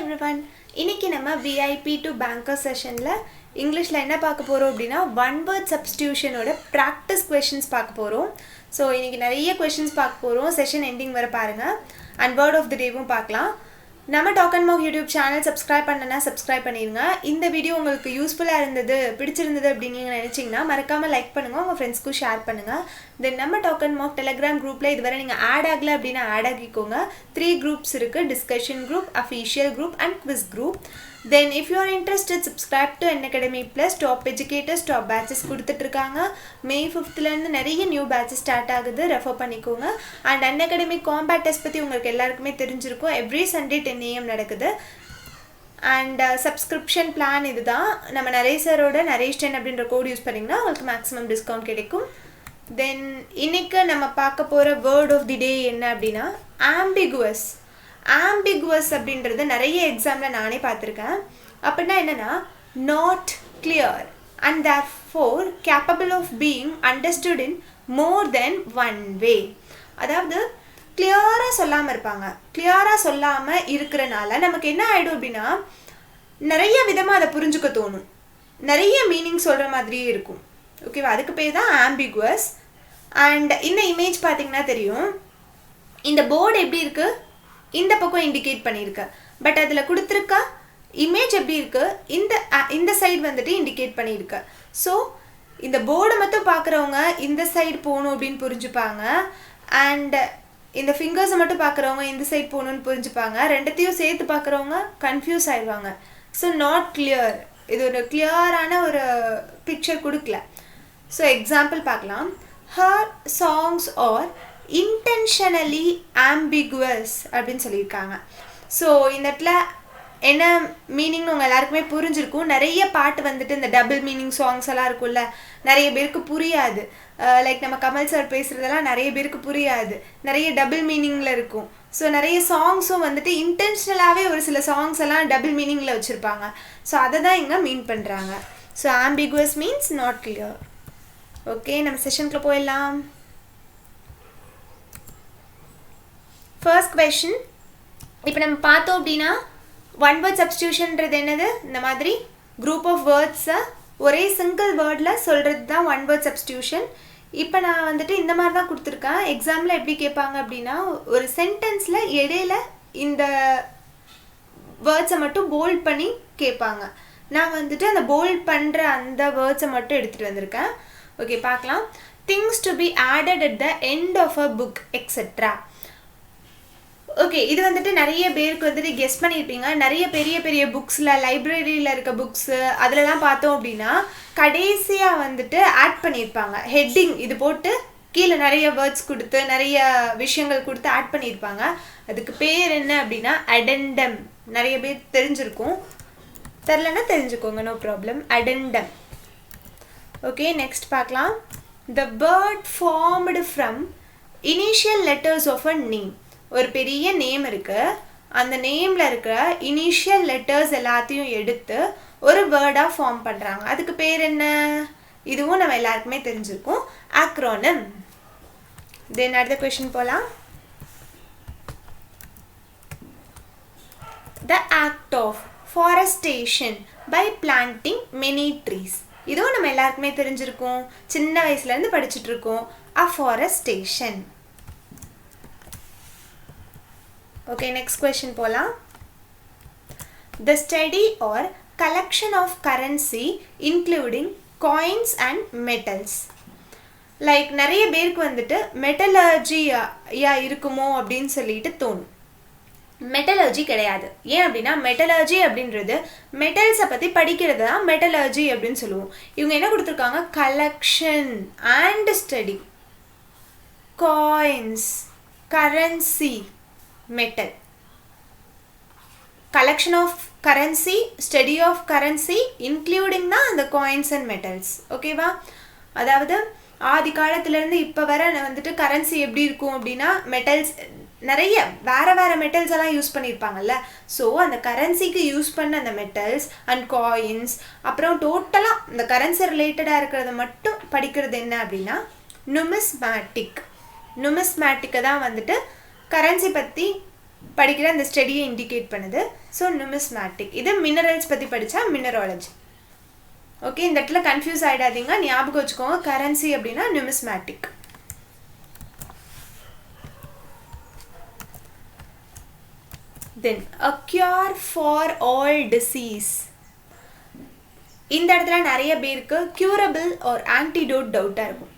everyone. இன்னைக்கு நம்ம VIP to banker sessionல இங்கிலீஷ்ல என்ன பார்க்க போறோம் அப்படினா one word substitution ஓட practice questions பார்க்க போறோம். So இன்னைக்கு நிறைய questions பார்க்க போறோம். Session ending வரை பாருங்க. And word of the day பார்க்கலாம். நம்ம டாக் அண்ட் மாக் யூடியூப் சேனல் சப்ஸ்கிரைப் பண்ணனா சப்ஸ்கிரைப் பண்ணிருங்க. இந்த வீடியோ உங்களுக்கு யூஸ்ஃபுல்லா இருந்தது பிடிச்சிருந்தது அப்படி நீங்க நினைச்சீங்கன்னா மறக்காம லைக் பண்ணுங்க, உங்க ஃப்ரெண்ட்ஸ்க்கு ஷேர் பண்ணுங்க. தென் நம்ம டாக் அண்ட் மாக் டெலிகிராம் குரூப்ல இதுவரை நீங்க ஆட் ஆகல அப்படினா ஆட் ஆகிக்கோங்க. 3 groups இருக்கு, discussion group, official group and quiz group. Then if you are interested, subscribe to Unacademy Plus. Top educators, top batches கொடுத்துட்டு இருக்காங்க. May 5th ல இருந்து நிறைய நியூ batches ஸ்டார்ட் ஆகுது, ரெஃபர் பண்ணிக்கோங்க. And Unacademy combat test பத்தி உங்களுக்கு எல்லாருக்குமே தெரிஞ்சிருக்கும். Every Sunday 10 AM நடக்குது. And subscription plan இதுதான். நம்ம நரேஷ் சரோட நரேஷ் 10 அப்படின்ற கோட் யூஸ் பண்ணீங்கன்னா உங்களுக்கு மேக்ஸிமம் டிஸ்கவுண்ட் கிடைக்கும். Then இன்னைக்கு நம்ம பார்க்க போற word of the day என்ன அப்படினா ambiguous. ambiguous அப்படின்றது நிறைய எக்ஸாம்ல நானே பார்த்திருக்கேன். அப்படினா என்னன்னா not clear and therefore capable of being understood in more than one way. அதாவது கிளியரா சொல்லாம இருப்பாங்க. கிளியரா சொல்லாம இருக்கறனால நமக்கு என்ன ஆயிடும் அப்படினா நிறைய விதமா அத புரிஞ்சுக்க தோணும். நிறைய மீனிங் சொல்ற மாதிரியே இருக்கும். ஓகேவா? அதுக்கு பேர் தான் ambiguous. and இந்த இமேஜ் பாத்தீங்கன்னா தெரியும். இந்த போர்டு எப்படி இருக்கு? இந்த பக்கம் இண்டிகேட் பண்ணிருக்க. பட் அதுல கொடுத்திருக்க இமேஜ் எப்படி இருக்கு? இந்த சைடு வந்துட்டு இண்டிகேட் பண்ணிருக்க. சோ இந்த போர்டு மட்டும் பார்க்கறவங்க இந்த சைடு போணும் அப்படினு புரிஞ்சுப்பாங்க. and இந்த ஃபிங்கர்ஸ் மட்டும் பார்க்கறவங்க இந்த சைடு போணும்னு புரிஞ்சுப்பாங்க. ரெண்டத்தையும் சேர்த்து பார்க்கறவங்க கன்ஃபியூஸ் ஆயிடுவாங்க. So not clear. இது ஒரு கிளியரான ஒரு பிக்சர் கொடுக்கல. சோ எக்ஸாம்பிள் பார்க்கலாம். her songs are intentionally ambiguous அப்படினு சொல்லிருக்காங்க. சோ இந்த இடத்துல என்ன மீனிங் உங்க எல்லாருக்குமே புரிஞ்சிருக்கும். நிறைய பாட்டு வந்துட்டு இந்த டபுள் மீனிங் சாங்ஸ் எல்லாம் இருக்குல்ல, நிறைய பேருக்கு புரியாது. லைக் நம்ம கமல் சார் பேசுறதெல்லாம் நிறைய பேருக்கு புரியாது. நிறைய டபுள் மீனிங்ல இருக்கும். சோ நிறைய சாங்ஸும் வந்துட்டு இன்டென்ஷனலாவே ஒரு சில சாங்ஸ் எல்லாம் டபுள் மீனிங்ல வச்சிருப்பாங்க. சோ அதை தான் இங்க மீன் பண்றாங்க. So ambiguous means not clear. Okay, நம்ம செஷனுக்குள்ள போயிடலாம். First question. இப்போ நம்ம பார்த்தோம் அப்படினா ஒன் வேர்ட் சப்ஸ்டிடியூஷன்ன்றது என்னது? இந்த மாதிரி group of words ஒரே சிங்கிள் வேர்ட்ல சொல்றது தான் ஒன் வேர்ட் சப்ஸ்டிடியூஷன். இப்போ நான் வந்துட்டு இந்த மாதிரி தான் கொடுத்திருக்கேன். எக்ஸாம்ல எப்படி கேட்பாங்க அப்படினா ஒரு சென்டென்ஸ்ல இடையில இந்த வேர்ட்ஸை மட்டும் போல்ட் பண்ணி கேட்பாங்க. நான் வந்துட்டு அந்த போல்ட் பண்ற அந்த வேர்ட்ஸை மட்டும் எடுத்துட்டு வந்திருக்கேன். ஓகே, பார்க்கலாம். things to be added at the end of a book etc. Okay, இது வந்துட்டு நிறைய பேருக்கு வந்துட்டு கெஸ் பண்ணியிருப்பீங்க. நிறைய பெரிய பெரிய புக்ஸில் லைப்ரரியில் இருக்க புக்ஸு அதிலலாம் பார்த்தோம் அப்படின்னா கடைசியாக வந்துட்டு ஆட் பண்ணியிருப்பாங்க. ஹெட்டிங் இது போட்டு கீழே நிறைய வேர்ட்ஸ் கொடுத்து நிறைய விஷயங்கள் கொடுத்து ஆட் பண்ணியிருப்பாங்க. அதுக்கு பேர் என்ன அப்படின்னா அடெண்டம். நிறைய பேர் தெரிஞ்சிருக்கும். தெரிலன்னா தெரிஞ்சுக்கோங்க, நோ ப்ராப்ளம். அடெண்டம். ஓகே, நெக்ஸ்ட் பார்க்கலாம். the word formed from initial letters of a name. ஒரு பெரிய நேம் இருக்கு. அந்த நேம்ல இருக்கிற இனிஷியல் லெட்டர்ஸ் எல்லாத்தையும் எடுத்து ஒரு வேர்டா ஃபார்ம் பண்றாங்க. அதுக்கு பேர் என்ன? இதுவும் நம்ம எல்லாருக்குமே தெரிஞ்சிருக்கும். acronym. then அடுத்த क्वेश्चन போலாம். the act of forestation by planting many trees. இதுவும் நம்ம எல்லாருக்குமே தெரிஞ்சிருக்கும். சின்ன வயசுல இருந்து படிச்சிட்டு இருக்கோம். afforestation. ஓகே, நெக்ஸ்ட் क्वेश्चन போலாம். the study or collection of currency including coins and metals. Like நிறைய பேருக்கு வந்துட்டு மெட்டலர்ஜி இருக்குமோ அப்படின்னு சொல்லிட்டு தோணும். மெட்டலர்ஜி கிடையாது. ஏன் அப்படின்னா மெட்டலர்ஜி அப்படின்றது மெட்டல்ஸை பற்றி படிக்கிறது தான் மெட்டலர்ஜி அப்படின்னு சொல்லுவோம். இவங்க என்ன கொடுத்துருக்காங்க? Collection and study, coins, currency, metal. Collection of currency, study of currency, including தான் அந்த காயின்ஸ் அண்ட் மெட்டல்ஸ். ஓகேவா? அதாவது ஆதி காலத்திலேருந்து இப்போ வர வந்துட்டு கரன்சி எப்படி இருக்கும் அப்படின்னா மெட்டல்ஸ் நிறைய வேற வேற மெட்டல்ஸ் எல்லாம் யூஸ் பண்ணியிருப்பாங்கல்ல. ஸோ அந்த கரன்சிக்கு யூஸ் பண்ண அந்த மெட்டல்ஸ் அண்ட் காயின்ஸ், அப்புறம் டோட்டலாக இந்த கரன்சி ரிலேட்டடாக இருக்கிறத மட்டும் படிக்கிறது என்ன அப்படின்னா நுமிஸ்மேட்டிக். நுமிஸ்மேட்டிக்கை தான் வந்துட்டு கரன்சி பற்றி படிக்கிற அந்த ஸ்டடியை இண்டிகேட் பண்ணுது. ஸோ நியூமிஸ்மேட்டிக். இது மினரல்ஸ் பற்றி படித்தா மினராலஜி. ஓகே, இந்த இடத்துல கன்ஃபியூஸ் ஆகிடாதீங்க, ஞாபகம் வச்சுக்கோங்க. கரன்சி அப்படின்னா நியூமிஸ்மேட்டிக். தென் a cure for all disease. இந்த இடத்துல நிறைய பேருக்கு curable or antidote டவுட்டாக இருக்கும்.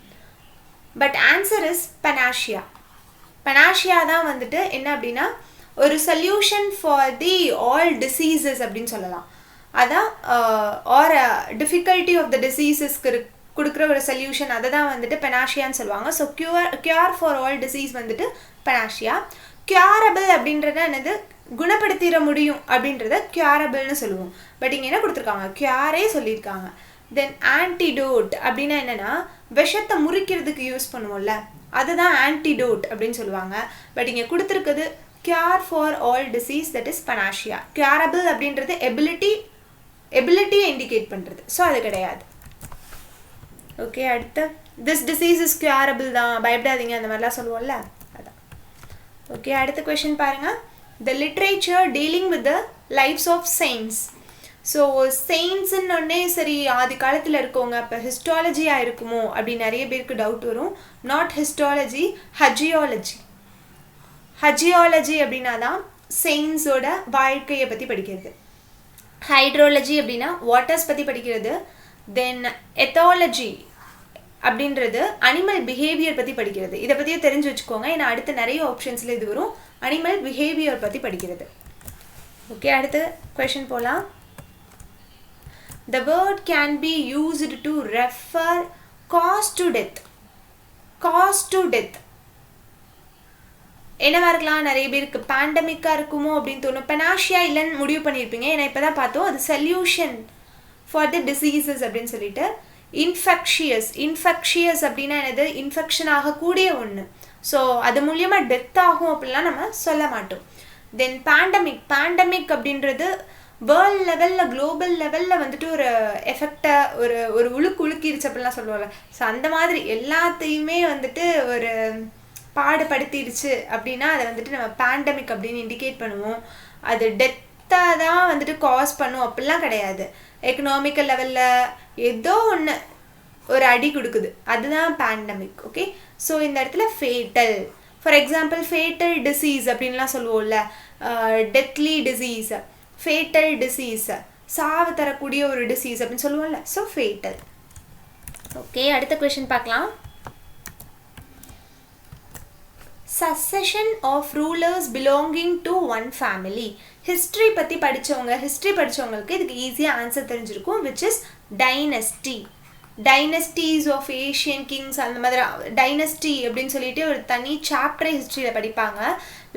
But answer is panacea. Panacea தான் வந்துட்டு என்ன அப்படின்னா ஒரு solution for the all diseases அப்படின்னு சொல்லலாம். அதான் ஆர் டிஃபிகல்ட்டி ஆஃப் த டிசீசஸ்க்கு கொடுக்குற ஒரு சொல்யூஷன், அதை தான் வந்துட்டு பெனாஷியான்னு சொல்லுவாங்க. So cure for all disease வந்துட்டு பெனாஷியா. கியூரபிள் அப்படின்றத என்னது, குணப்படுத்திட முடியும் அப்படின்றத கியூரபிள்னு சொல்லுவோம். பட் இங்கே என்ன கொடுத்துருக்காங்க, கியூரே சொல்லியிருக்காங்க. தென் ஆன்டிடோட் அப்படின்னா என்னென்னா விஷத்தை முறிக்கிறதுக்கு யூஸ் பண்ணுவோம்ல, அதுதான் ஆன்டிடோட் அப்படின்னு சொல்லுவாங்க. பட் இங்கே கொடுத்துருக்குது cure for all disease, that is panacea. Curable அப்படின்றது எபிலிட்டியை இண்டிகேட் பண்ணுறது, ஸோ அது கிடையாது. ஓகே, அடுத்து திஸ் டிசீஸ் இஸ் கியூரபிள் தான், பயப்படாதீங்க அந்த மாதிரிலாம் சொல்லுவோம்ல, அதான். ஓகே, அடுத்த கொஷின் பாருங்கள். The literature dealing with the lives of saints. So செயின்ஸுன்னு ஒன்னே சரி ஆதி காலத்தில் இருக்கவங்க இப்போ ஹிஸ்டாலஜியாக இருக்குமோ அப்படின்னு நிறைய பேருக்கு டவுட் வரும். Not histology, ஹஜியாலஜி. ஹஜியாலஜி அப்படின்னா தான் செயின்ஸோட வாழ்க்கையை பற்றி படிக்கிறது. ஹைட்ரோலஜி அப்படின்னா வாட்டர்ஸ் பற்றி படிக்கிறது. தென் எத்தாலஜி அப்படின்றது அனிமல் பிஹேவியர் பற்றி படிக்கிறது. இதை பற்றியே தெரிஞ்சு வச்சுக்கோங்க, ஏன்னா அடுத்து நிறைய ஆப்ஷன்ஸில் இது வரும். அனிமல் பிஹேவியர் பற்றி படிக்கிறது. ஓகே, அடுத்து கொஷின் போகலாம். The word can be used to refer cause to death. Cause to death என்னவா இருக்கலாம், நிறைய பேருக்கு பேண்டமிக்காக இருக்குமோ அப்படின்னு தோணும். பெனாஷியா இல்லைன்னு முடிவு பண்ணியிருப்பீங்க, ஏன்னா இப்போ தான் பார்த்தோம் அது சொல்யூஷன் ஃபார் த டிசீசஸ் அப்படின்னு சொல்லிட்டு. இன்ஃபெக்ஷியஸ் அப்படின்னா என்னது, இன்ஃபெக்ஷன் ஆகக்கூடிய ஒன்று. ஸோ அது மூலியமாக டெத் ஆகும் அப்படிலாம் நம்ம சொல்ல மாட்டோம். தென் பேண்டமிக் அப்படின்றது வேர்ல்ட் லெவலில் குளோபல் லெவலில் வந்துட்டு ஒரு எஃபெக்டை ஒரு உழுக்கிருச்சு அப்படிலாம் சொல்லுவாங்க. ஸோ அந்த மாதிரி எல்லாத்தையுமே வந்துட்டு ஒரு பாடுபடுத்திடுச்சு அப்படின்னா அதை வந்துட்டு நம்ம பேண்டமிக் அப்படின்னு இண்டிகேட் பண்ணுவோம். அது டெத்தாக தான் வந்துட்டு காஸ் பண்ணும் அப்படிலாம் கிடையாது. எக்கனாமிக்கல் லெவலில் ஏதோ ஒன்று ஒரு அடி கொடுக்குது, அதுதான் பேண்டமிக். ஓகே, ஸோ இந்த இடத்துல fatal, for example fatal disease அப்படின்லாம் சொல்லுவோம்ல, டெத்லி டிசீஸ், ஃபேட்டல் டிசீஸ், சாவு தரக்கூடிய ஒரு டிசீஸ் அப்படின்னு சொல்லுவோம்ல, ஸோ ஃபேட்டல். ஓகே, அடுத்த கொஷின் பார்க்கலாம். Succession of rulers belonging to one family. History பற்றி படித்தவங்களுக்கு இதுக்கு ஈஸியாக ஆன்சர் தெரிஞ்சிருக்கும், which is dynasty. Dynasties of Asian kings, அந்த மாதிரி டைனஸ்டி அப்படின்னு சொல்லிட்டு ஒரு தனி சாப்டரே ஹிஸ்ட்ரியில் படிப்பாங்க.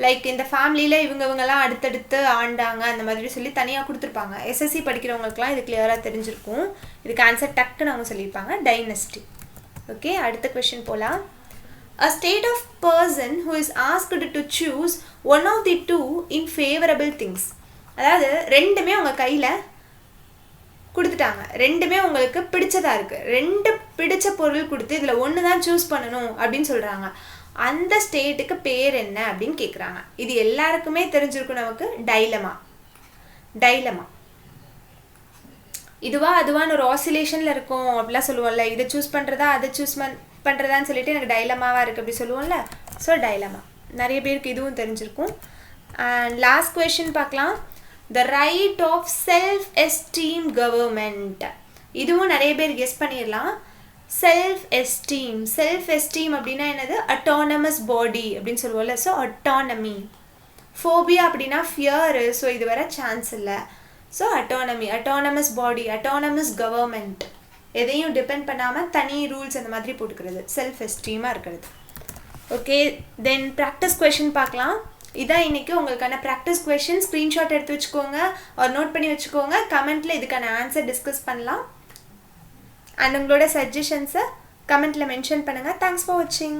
லைக் இந்த ஃபேமிலியில் இவங்கெல்லாம் அடுத்தடுத்து ஆண்டாங்க அந்த மாதிரி சொல்லி தனியாக கொடுத்துருப்பாங்க. எஸ்எஸ்சி படிக்கிறவங்களுக்குலாம் இது கிளியராக தெரிஞ்சிருக்கும். இதுக்கு ஆன்சர் டக்குன்னு அவங்க சொல்லியிருப்பாங்க, டைனஸ்டி. ஓகே, அடுத்த கொஷின் போகலாம். A state of person who is asked to choose one of the two in favorable things. அதாவது ரெண்டுமே உங்கள் கையில் கொடுத்துட்டாங்க, ரெண்டுமே உங்களுக்கு பிடிச்சதாக இருக்குது, ரெண்டு பிடிச்ச பொருள் கொடுத்து இதில் ஒன்று தான் சூஸ் பண்ணணும் அப்படின்னு சொல்கிறாங்க. அந்த ஸ்டேட்டுக்கு பேர் என்ன அப்படின்னு கேட்குறாங்க. இது எல்லாருக்குமே தெரிஞ்சிருக்கும் நமக்கு, டைலமா. இதுவா அதுவான்னு ஒரு ஆசிலேஷனில் இருக்கும் அப்படிலாம் சொல்லுவோம்ல, இதை சூஸ் பண்ணுறதா அதை சூஸ் பண்ணுறதான்னு சொல்லிட்டு எனக்கு டைலமாவாக இருக்குது அப்படி சொல்லுவோம்ல, ஸோ டைலமா. நிறைய பேருக்கு இதுவும் தெரிஞ்சிருக்கும். அண்ட் லாஸ்ட் கொஷின் பார்க்கலாம். The right of self esteem government. இதுவும் நிறைய பேர் கெஸ் பண்ணிடலாம். செல்ஃப் எஸ்டீம் அப்படின்னா என்னது, அட்டானமஸ் பாடி அப்படின்னு சொல்லுவோம்ல, ஸோ அட்டானமி. ஃபோபியா அப்படின்னா ஃபியரு, ஸோ இது வர சான்ஸ் இல்லை. ஸோ அட்டானமஸ் பாடி, அட்டானமஸ் கவர்மெண்ட், எதையும் டிபெண்ட் பண்ணாமல் தனி ரூல்ஸ் அந்த மாதிரி போட்டுக்கிறது, செல்ஃப் எஸ்டீமாக இருக்கிறது. ஓகே, தென் ப்ராக்டிஸ் கொஷின் பார்க்கலாம். இதான் இன்றைக்கி உங்களுக்கான ப்ராக்டிஸ் கொஷின். ஸ்க்ரீன்ஷாட் எடுத்து வச்சுக்கோங்க, ஒரு நோட் பண்ணி வச்சுக்கோங்க. கமெண்ட்டில் இதுக்கான ஆன்சர் டிஸ்கஸ் பண்ணலாம். அண்ட் உங்களோட சஜஷன்ஸை கமெண்ட்டில் மென்ஷன் பண்ணுங்கள். தேங்க்ஸ் ஃபார் வாட்சிங்.